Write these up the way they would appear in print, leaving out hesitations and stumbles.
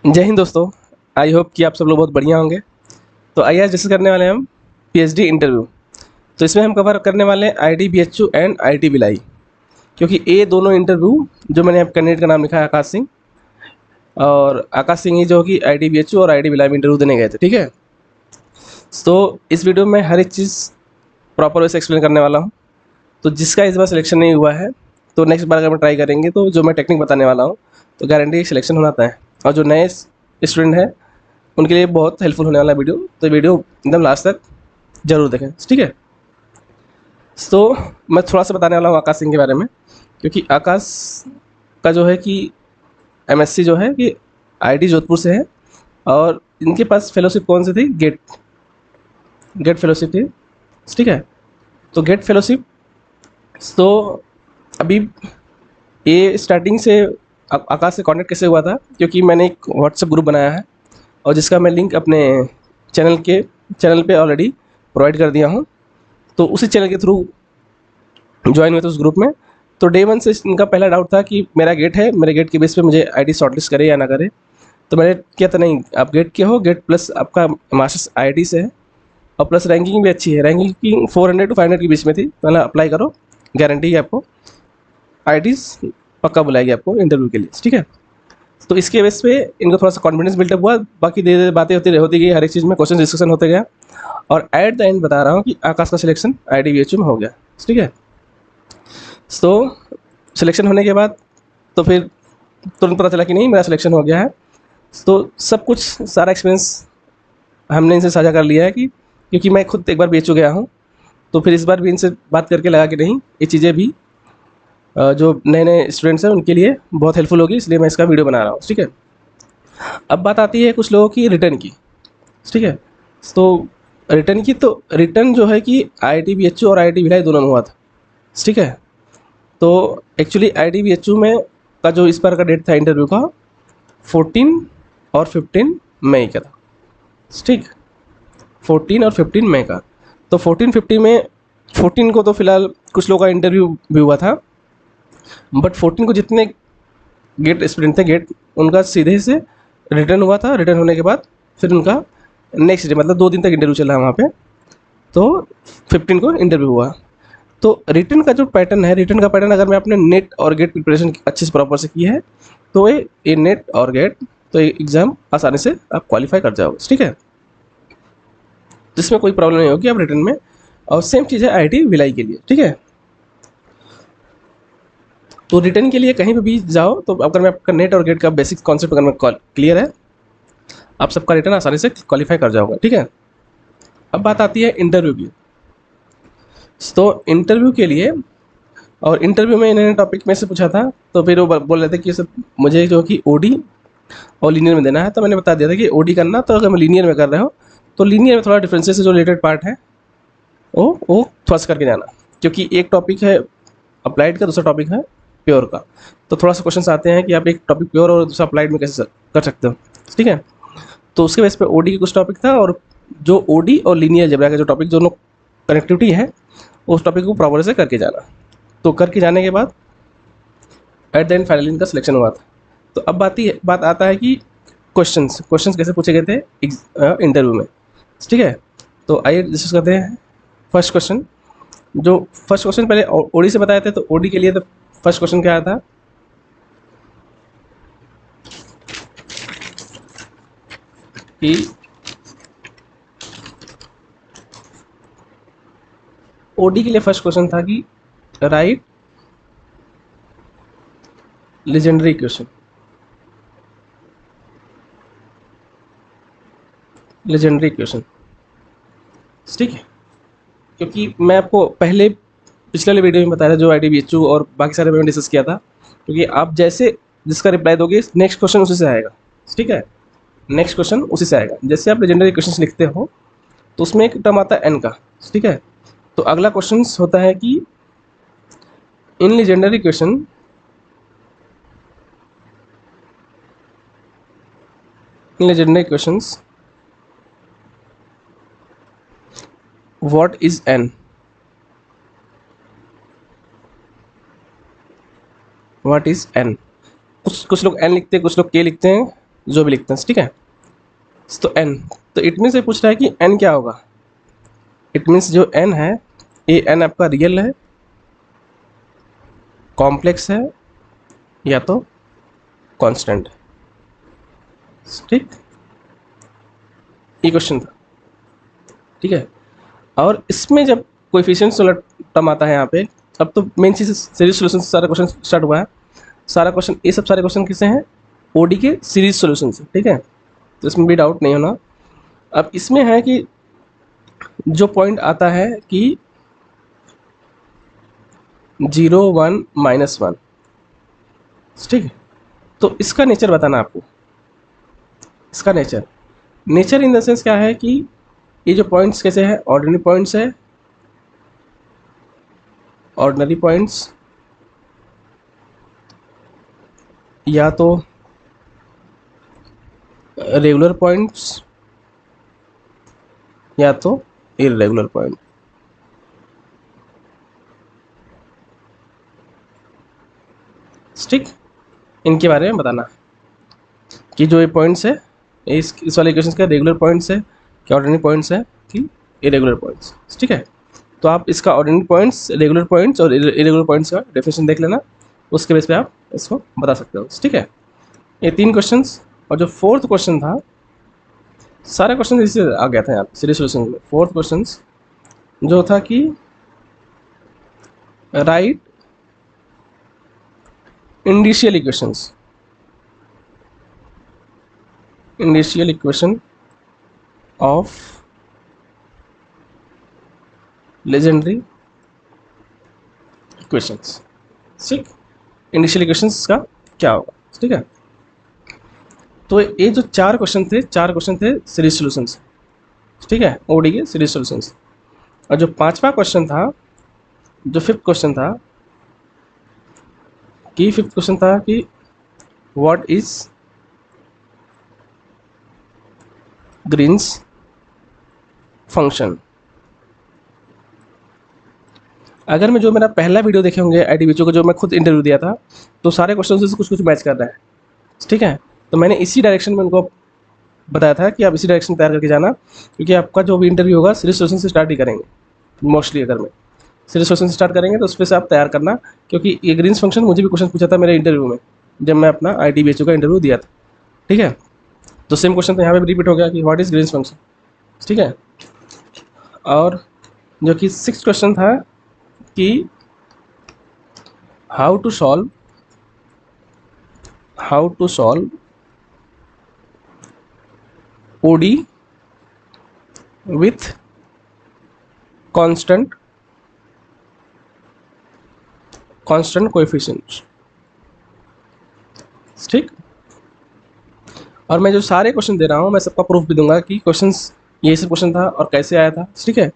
जय हिंद दोस्तों। I hope कि आप सब लोग बहुत बढ़िया होंगे। तो आइए आज डिस्कस करने वाले हैं हम पीएचडी इंटरव्यू। तो इसमें हम कवर करने वाले हैं ID BHU and IT Bhilai, क्योंकि ये दोनों इंटरव्यू जो मैंने अब कैंडिडेट का नाम लिखा है आकाश सिंह, और आकाश सिंह ही जो कि आईडी बीएचयू और आईटी भिलाई में इंटरव्यू देने गए थे। ठीक है, तो इस वीडियो में हर एक चीज़ प्रॉपर वे से एक्सप्लेन करने वाला हूँ। तो जिसका इस बार सिलेक्शन नहीं हुआ है, तो नेक्स्ट बार अगर हम ट्राई करेंगे तो जो मैं टेक्निक बताने वाला हूँ तो गारंटी सिलेक्शन होना तय है। और जो नए स्टूडेंट हैं उनके लिए बहुत हेल्पफुल होने वाला वीडियो, तो वीडियो एकदम लास्ट तक जरूर देखें। ठीक है, तो मैं थोड़ा सा बताने वाला हूँ आकाश सिंह के बारे में, क्योंकि आकाश का जो है कि एमएससी जो है कि आईटी जोधपुर से है, और इनके पास फेलोशिप कौन सी थी? गेट गेट फेलोशिप थी। ठीक है, तो गेट फेलोशिप, तो अभी ये स्टार्टिंग से आकाश से कांटेक्ट कैसे हुआ था, क्योंकि मैंने एक व्हाट्सएप ग्रुप बनाया है और जिसका मैं लिंक अपने चैनल पे ऑलरेडी प्रोवाइड कर दिया हूँ। तो उसी चैनल के थ्रू ज्वाइन हुए थे उस ग्रुप में। तो डे वन से इनका पहला डाउट था कि मेरा गेट है, मेरे गेट के बेस पे मुझे आईटी शॉर्टलिस्ट करे या ना करे। तो मैंने किया था, नहीं आप गेट के हो, गेट प्लस आपका मास्टर्स आईटी से है और प्लस रैंकिंग भी अच्छी है, रैंकिंग 400 to 500 के बीच में थी। पहले अप्लाई करो, गारंटी है आपको आई पक्का बुलाएगी आपको इंटरव्यू के लिए। ठीक है, तो इसके बेस पे इनको थोड़ा सा कॉन्फिडेंस बिल्टअप हुआ। बाकी धीरे धीरे बातें होती गई, हर एक चीज़ में क्वेश्चन डिस्कशन होते गया, और एट द एंड बता रहा हूँ कि आकाश का सिलेक्शन आई में हो गया। ठीक है, तो सिलेक्शन होने के बाद तो फिर तुरंत पता चला कि नहीं मेरा सिलेक्शन हो गया है। तो सब कुछ सारा एक्सपीरियंस हमने इनसे साझा कर लिया है, कि क्योंकि मैं खुद एक बार बेच गया हूँ, तो फिर इस बार भी इनसे बात करके लगा कि नहीं ये चीज़ें भी जो नए नए स्टूडेंट्स हैं उनके लिए बहुत हेल्पफुल होगी, इसलिए मैं इसका वीडियो बना रहा हूँ। ठीक है, अब बात आती है कुछ लोगों की रिटर्न की। ठीक है, तो रिटर्न जो है कि आईटी बीएचयू और आईटी भिलाई दोनों में हुआ था। ठीक है, तो एक्चुअली आईटी बीएचयू में का जो इस बार का डेट था इंटरव्यू का 14 और 15 मई का था। ठीक, 14 और 15 मई का। तो 14-15 में 14 को तो फिलहाल कुछ लोगों का इंटरव्यू भी हुआ था, बट 14 को जितने गेट स्टूडेंट थे गेट, उनका सीधे से रिटर्न हुआ था। रिटर्न होने के बाद फिर उनका नेक्स्ट डे, मतलब 2 दिन तक इंटरव्यू चला वहाँ पे। तो 15 को इंटरव्यू हुआ। तो रिटर्न का जो पैटर्न है, रिटर्न का पैटर्न अगर मैं अपने नेट और गेट प्रिपरेशन अच्छे से प्रॉपर से की है, तो ये नेट और गेट, तो ये एग्ज़ाम आसानी से आप क्वालिफाई कर जाओगे। ठीक है, जिसमें कोई प्रॉब्लम नहीं होगी आप रिटर्न में। और सेम चीज़ है आईटी भिलाई के लिए। ठीक है, तो रिटर्न के लिए कहीं पे भी जाओ, तो अगर मैं आपका नेट और गेट का बेसिक कॉन्सेप्ट अगर मैं क्लियर है, आप सबका रिटर्न आसानी से क्वालिफाई कर जाओगे। ठीक है, अब बात आती है इंटरव्यू की। तो इंटरव्यू के लिए, और इंटरव्यू में इन्होंने टॉपिक में से पूछा था, तो फिर वो बोल रहे थे कि सर मुझे जो कि ओडी और लीनियर में देना है। तो मैंने बता दिया था कि ओडी करना, तो अगर मैं लीनियर में कर रहे हो तो लीनियर में थोड़ा डिफरेंसेस जो रिलेटेड पार्ट है वो फर्स्ट करके जाना, क्योंकि एक टॉपिक है अप्लाइड का, दूसरा टॉपिक है प्योर का। तो थोड़ा सा क्वेश्चन आते हैं कि आप एक टॉपिक प्योर और दूसरा अप्लाइड में कैसे कर सकते हो। ठीक है, तो उसके बेस पे ओडी की कुछ टॉपिक था, और जो ओडी और लीनियर अलजेब्रा का जो टॉपिक दोनों कनेक्टिविटी है, उस टॉपिक को प्रॉपर से करके जाना। तो करके जाने के बाद एट द एंड फाइनली इनका सिलेक्शन हुआ था। तो अब बात आता है कि क्वेश्चंस कैसे पूछे गए थे इंटरव्यू में। ठीक है, तो आइए डिस्कस करते हैं फर्स्ट क्वेश्चन। जो फर्स्ट क्वेश्चन पहले ओडी से बताए थे, तो ओडी के लिए तो फर्स्ट क्वेश्चन क्या आया था कि ओडी के लिए फर्स्ट क्वेश्चन था कि right legendary question, legendary question. ठीक है, क्योंकि मैं आपको पहले पिछले वाले वीडियो में बताया था जो आई टी और बाकी सारे में डिस्कस किया था, क्योंकि आप जैसे जिसका रिप्लाई दोगे नेक्स्ट क्वेश्चन उसी से आएगा। ठीक है, नेक्स्ट क्वेश्चन उसी से आएगा। जैसे आप लेजेंडरी क्वेश्चन लिखते हो तो उसमें एक टर्म आता है एन का। ठीक है, तो अगला क्वेश्चन होता है कि इन Legendre question what is n, what is n. कुछ लोग एन लिखते हैं, कुछ लोग के लिखते हैं, जो भी लिखते हैं, ठीक है। तो n, तो इट मीन्स ये पूछ रहा है कि n क्या होगा। इट मीन्स जो n है, ये n आपका रियल है, कॉम्प्लेक्स है, या तो कांस्टेंट है, ठीक। ये क्वेश्चन था, ठीक है। और इसमें जब कोएफिशिएंट्स वाला टर्म आता है यहाँ पे, अब तो मेन चीज़ सीरीज सोल्यूशन से सारा क्वेश्चन स्टार्ट हुआ है। सारा क्वेश्चन, ये सब सारे क्वेश्चन किससे हैं, ओडी के सीरीज सोल्यूशन से, ठीक है। तो इसमें भी डाउट नहीं होना। अब इसमें है कि जो पॉइंट आता है कि 0 1 -1, ठीक है। तो इसका नेचर बताना आपको, इसका नेचर इन द सेंस क्या है कि ये जो पॉइंट्स कैसे हैं, ऑर्डिनरी पॉइंट्स है, ऑर्डिनरी पॉइंट्स या तो रेगुलर पॉइंट्स या तो इरेगुलर पॉइंट, ठीक। इनके बारे में बताना कि जो ये पॉइंट्स है, इस वाले इक्वेशन का रेगुलर पॉइंट्स है कि ऑर्डिनरी पॉइंट्स है कि इरेगुलर पॉइंट्स, ठीक है। तो आप इसका ऑर्डिनरी पॉइंट्स, रेगुलर पॉइंट्स और इरेगुलर पॉइंट्स का डेफिनेशन देख लेना, उसके बेस पे आप इसको बता सकते हो, ठीक है। ये 3 क्वेश्चंस। और जो 4th क्वेश्चन था, सारे क्वेश्चन इससे आ गया था यहाँ पे सीरीज सोल्यूशन में। 4th क्वेश्चन जो था कि write indicial equations, indicial equation of Legendre equations, ठीक। इंडिशियल इक्वेशंस का क्या होगा, ठीक है। तो ये जो 4 क्वेश्चन थे सीरीज सॉल्यूशंस, ठीक है, ओडी के सीरीज सॉल्यूशंस। और जो 5वां क्वेश्चन था, जो 5th क्वेश्चन था कि व्हाट इज ग्रीन्स फंक्शन। अगर मैं जो मेरा पहला वीडियो देखे होंगे आईडीबीचू को, जो मैं खुद इंटरव्यू दिया था, तो सारे क्वेश्चन से कुछ कुछ मैच कर रहा है, ठीक है। तो मैंने इसी डायरेक्शन में उनको बताया था कि आप इसी डायरेक्शन तैयार करके जाना, क्योंकि आपका जो भी इंटरव्यू होगा सीरीज सोल्यूशन से स्टार्ट ही करेंगे मोस्टली। अगर मैं सीरीज सोल्यूशन से स्टार्ट करेंगे तो उस पर से आप तैयार करना, क्योंकि ये ग्रीन्स फंक्शन मुझे भी क्वेश्चन पूछा था मेरे इंटरव्यू में, जब मैं अपना आईडीबीचू का इंटरव्यू दिया था, ठीक है। तो सेम क्वेश्चन तो यहाँ पे भी रिपीट हो गया कि व्हाट इज ग्रीन्स फंक्शन, ठीक है। और जो कि 6th क्वेश्चन था कि how to solve OD with constant coefficients, ठीक। और मैं जो सारे क्वेश्चन दे रहा हूँ, मैं सबका प्रूफ भी दूंगा कि क्वेश्चंस ये सब क्वेश्चन था और कैसे आया था, ठीक है।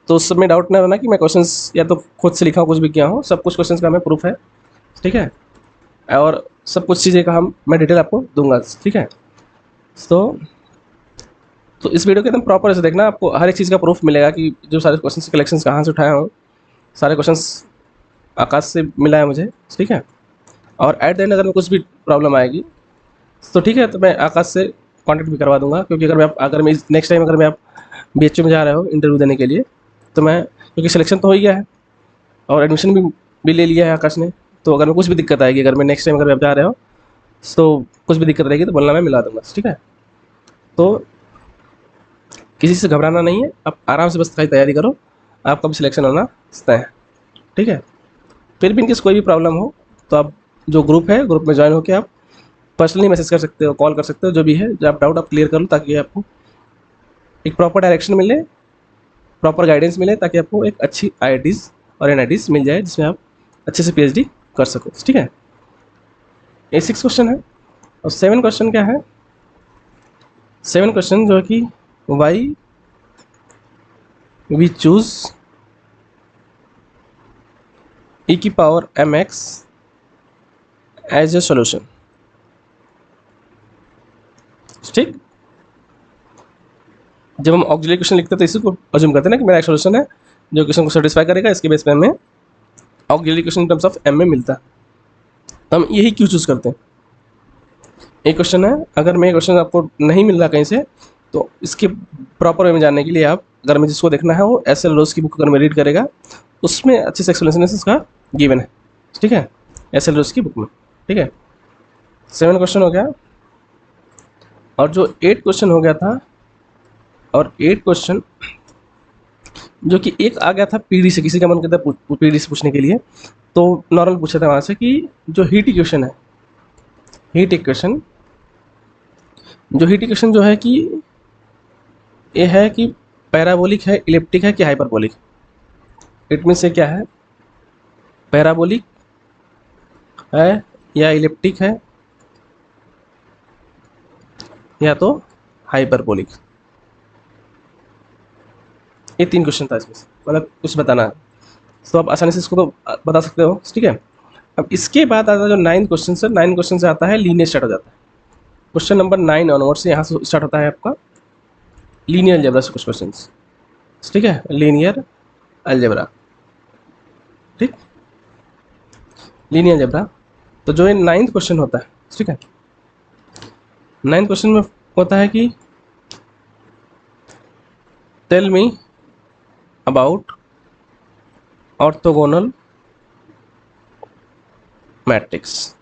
तो उस सब में डाउट ना रहना कि मैं क्वेश्चंस या तो खुद से लिखा हूँ, कुछ भी किया हूँ, सब कुछ क्वेश्चंस का हमें प्रूफ है, ठीक है। और सब कुछ चीज़ें का मैं डिटेल आपको दूंगा, ठीक है। तो इस वीडियो के एकदम प्रॉपर ऐसे देखना, आपको हर एक चीज़ का प्रूफ मिलेगा कि जो सारे क्वेश्चंस कलेक्शंस कहाँ से उठाया हूँ, सारे क्वेश्चंस आकाश से मिला है मुझे, ठीक है। और एट द एंड अगर मैं कुछ भी प्रॉब्लम आएगी तो ठीक है, तो मैं आकाश से कांटेक्ट भी करवा दूंगा, क्योंकि अगर मैं नेक्स्ट टाइम अगर मैं आप बीएचयू में जा रहे हो इंटरव्यू देने के लिए, तो मैं, क्योंकि सिलेक्शन तो हो ही गया है और एडमिशन भी ले लिया है आकाश ने, तो अगर मैं कुछ भी दिक्कत आएगी, अगर मैं नेक्स्ट टाइम अगर आप जा रहे हो तो कुछ भी दिक्कत रहेगी तो बोलना, मैं मिला दूंगा, ठीक है। तो किसी से घबराना नहीं है, आप आराम से बस खाली तैयारी करो, आपका भी सिलेक्शन होना तय है, ठीक है। फिर भी इनकेस कोई भी प्रॉब्लम हो तो आप जो ग्रुप है, ग्रुप में ज्वाइन होकर आप पर्सनली मैसेज कर सकते हो, कॉल कर सकते हो, जो भी है, जो आप डाउट आप क्लियर कर लो, ताकि आपको एक प्रॉपर डायरेक्शन मिले, प्रॉपर गाइडेंस मिले, ताकि आपको एक अच्छी IITs और NITs मिल जाए जिसमें आप अच्छे से PhD कर सको, ठीक है। ये 6 क्वेश्चन है। और 7 क्वेश्चन क्या है, 7 क्वेश्चन जो है कि why we choose e⁻mx as a solution, ठीक। जब हम ऑक्सिलरी क्वेश्चन लिखते हैं तो इसी को अज्यूम करते हैं ना कि मेरा एक सोल्यूशन है जो क्वेश्चन को सेटिस्फाई करेगा, इसके बेस पे हमें auxiliary question in terms of M में मिलता है, तो हम यही क्यों चूज करते हैं। एक क्वेश्चन है, अगर मैं क्वेश्चन आपको नहीं मिल रहा कहीं से, तो इसके प्रॉपर वे में जानने के लिए आप, अगर मैं जिसको देखना है वो एस एल रोज की बुक अगर मैं रीड करेगा, उसमें अच्छे से एक्सप्लेनेशन इसका गिवन है, ठीक है, एस एल रोज की बुक में, ठीक है। 7 क्वेश्चन हो गया, और जो 8 क्वेश्चन हो गया था, और 8 क्वेश्चन जो कि एक आ गया था पीडी से, किसी का मन करता है पीडी से पूछने के लिए, तो नॉर्मल पूछा था वहाँ से कि जो हीट इक्वेशन है, हीट इक्वेशन, जो हीट इक्वेशन जो है कि ये है कि पैराबोलिक है, इलिप्टिक है कि हाइपरबोलिक। इट मीन से क्या है, पैराबोलिक है या इलिप्टिक है या तो हाइपरबोलिक। ये 3 क्वेश्चन था इसमें से, मतलब कुछ बताना है, तो आप आसानी से इसको तो बता सकते हो, ठीक है। अब इसके बाद आता है जो 9 क्वेश्चन से, 9 क्वेश्चन से आता है लीनियर स्टार्ट हो जाता है। क्वेश्चन नंबर 9 ऑनवर्ड से यहाँ से स्टार्ट होता है आपका लीनियर अलजेब्रा से कुछ क्वेश्चन, ठीक है, लीनियर अलजेब्रा, ठीक, लीनियर अलजेब्रा। तो जो ये 9th क्वेश्चन होता है, ठीक है, 9th क्वेश्चन में होता है कि tell me about orthogonal matrix.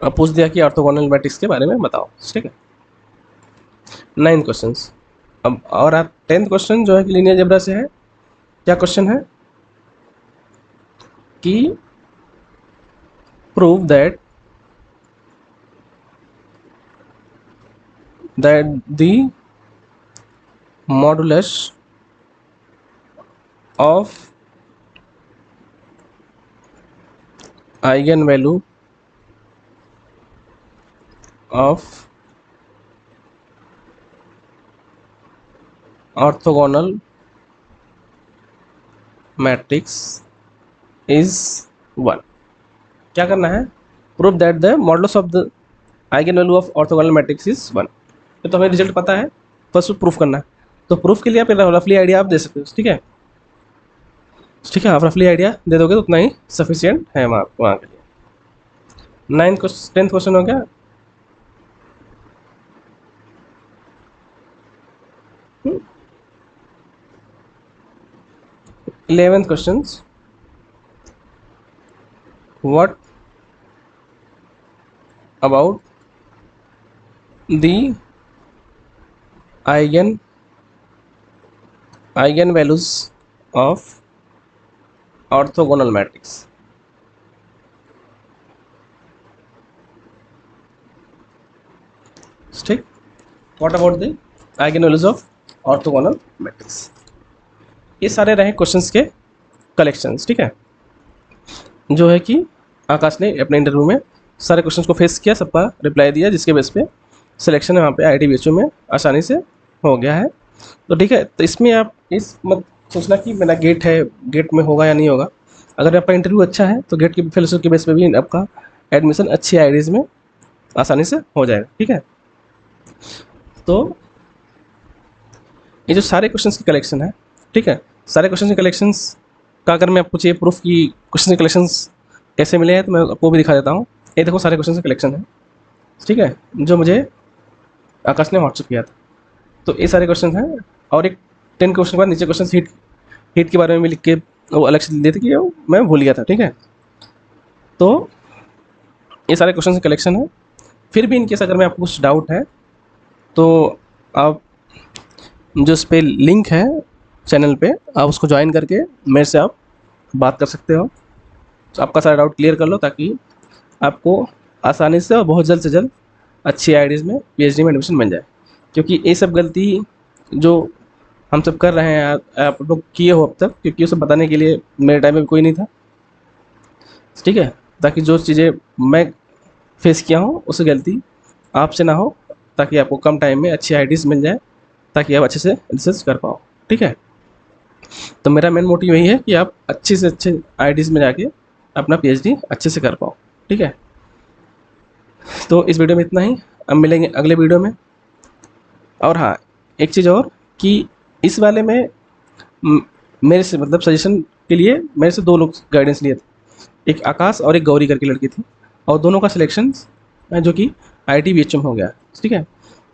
अब पूछ दिया कि ऑर्थोगोनल मैट्रिक्स के बारे में बताओ, ठीक है, 9 क्वेश्चंस। अब और आप 10th क्वेश्चन जो है कि लीनियर अलजेब्रा से है, क्या क्वेश्चन है कि prove that the modulus of eigen value of orthogonal matrix is 1। क्या करना है, prove that the modulus of the eigen value of orthogonal matrix is 1। तो हमें रिजल्ट पता है, फर्स्ट प्रूफ करना है, तो प्रूफ के लिए आप रफली आइडिया आप दे सकते हो, ठीक है, ठीक है, आप रफली आइडिया दे दोगे तो उतना ही सफिशियंट है वहाँ के लिए। 10th क्वेश्चन हो गया। 11th question, what about the eigen values of orthogonal matrix. ठीक, what about the eigen values of orthogonal matrix. ये सारे रहे क्वेश्चंस के कलेक्शंस, ठीक है, जो है कि आकाश ने अपने इंटरव्यू में सारे क्वेश्चंस को फेस किया, सबका रिप्लाई दिया, जिसके बेस पे सिलेक्शन वहाँ पे IIT BHU में आसानी से हो गया है। तो ठीक है, तो इसमें आप इस मत सोचना कि मेरा गेट है, गेट में होगा या नहीं होगा। अगर आपका इंटरव्यू अच्छा है तो गेट की फेलोशिप के बेस पे भी आपका एडमिशन अच्छी IITs में आसानी से हो जाएगा, ठीक है। तो ये जो सारे क्वेश्चंस की कलेक्शन है, ठीक है, सारे क्वेश्चन के कलेक्शंस का अगर मैं आपको चाहिए प्रूफ की क्वेश्चन के कलेक्शंस कैसे मिले हैं, तो मैं आपको भी दिखा देता हूँ। ये देखो सारे क्वेश्चन के कलेक्शन है, ठीक है, जो मुझे आकाश ने व्हाट्सअप किया था। तो ये सारे क्वेश्चन हैं, और एक 10 क्वेश्चन के बाद नीचे क्वेश्चन हीट के बारे में भी लिख के वो अलग से दिए थे कि मैं भूल गया था, ठीक है। तो ये सारे क्वेश्चन के कलेक्शन है। फिर भी इनकेस अगर मैं आपको कुछ डाउट है तो आप जो इस पर लिंक है चैनल पे, आप उसको ज्वाइन करके मेरे से आप बात कर सकते हो, तो आपका सारा डाउट क्लियर कर लो, ताकि आपको आसानी से और बहुत जल्द से जल्द अच्छी IITs में PhD में एडमिशन मिल जाए। क्योंकि ये सब गलती जो हम सब कर रहे हैं आप लोग किए हो अब तक, क्योंकि उसे बताने के लिए मेरे टाइम में कोई नहीं था, ठीक है, ताकि जो चीज़ें मैं फेस किया हूँ उसे गलती आपसे ना हो, ताकि आपको कम टाइम में अच्छी IITs मिल जाए, ताकि आप अच्छे से रिसर्च कर पाओ, ठीक है। तो मेरा मेन मोटिव यही है कि आप अच्छे से अच्छे IITs में जाके अपना PhD अच्छे से कर पाओ, ठीक है। तो इस वीडियो में इतना ही, अब मिलेंगे अगले वीडियो में। और हाँ, एक चीज़ और कि इस वाले में मेरे से मतलब सजेशन के लिए मेरे से 2 लोग गाइडेंस लिए थे, एक आकाश और एक गौरी करके लड़की थी, और दोनों का सिलेक्शन जो कि IIT BHU में हो गया, ठीक है।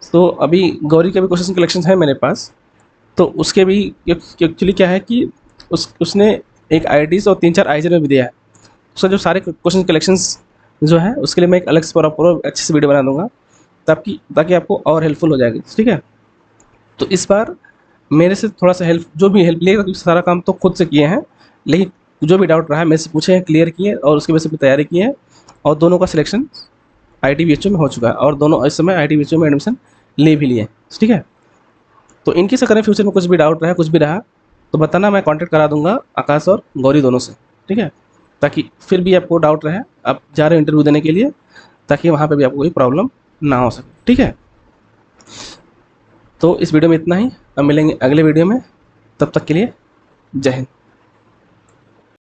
तो अभी गौरी के भी क्वेश्चन कलेक्शन है मेरे पास, तो उसके भी एक्चुअली क्या है कि उसने एक IIT और 3-4 IIT में भी दिया है। उसका जो सारे क्वेश्चन कलेक्शंस जो है उसके लिए मैं एक अलग से प्रॉपर अच्छे से वीडियो बना दूंगा, ताकि आपको और हेल्पफुल हो जाएगी, ठीक है। तो इस बार मेरे से थोड़ा सा जो भी हेल्प लिएगा, क्योंकि सारा काम तो खुद से किए हैं, लेकिन जो भी डाउट रहा है मेरे से पूछे हैं, क्लियर किए और उसकी वजह से भी तैयारी की है, और दोनों का सिलेक्शन IIT BHU में हो चुका है और दोनों इस समय IIT BHU में एडमिशन ले भी लिए, ठीक है। तो इनकी से करें फ्यूचर में कुछ भी डाउट रहा, कुछ भी रहा तो बताना, मैं कांटेक्ट करा दूंगा आकाश और गौरी दोनों से, ठीक है। ताकि फिर भी आपको डाउट रहे, आप जा रहे हो इंटरव्यू देने के लिए, ताकि वहाँ पे भी आपको कोई प्रॉब्लम ना हो सके, ठीक है। तो इस वीडियो में इतना ही, अब मिलेंगे अगले वीडियो में, तब तक के लिए जय हिंद।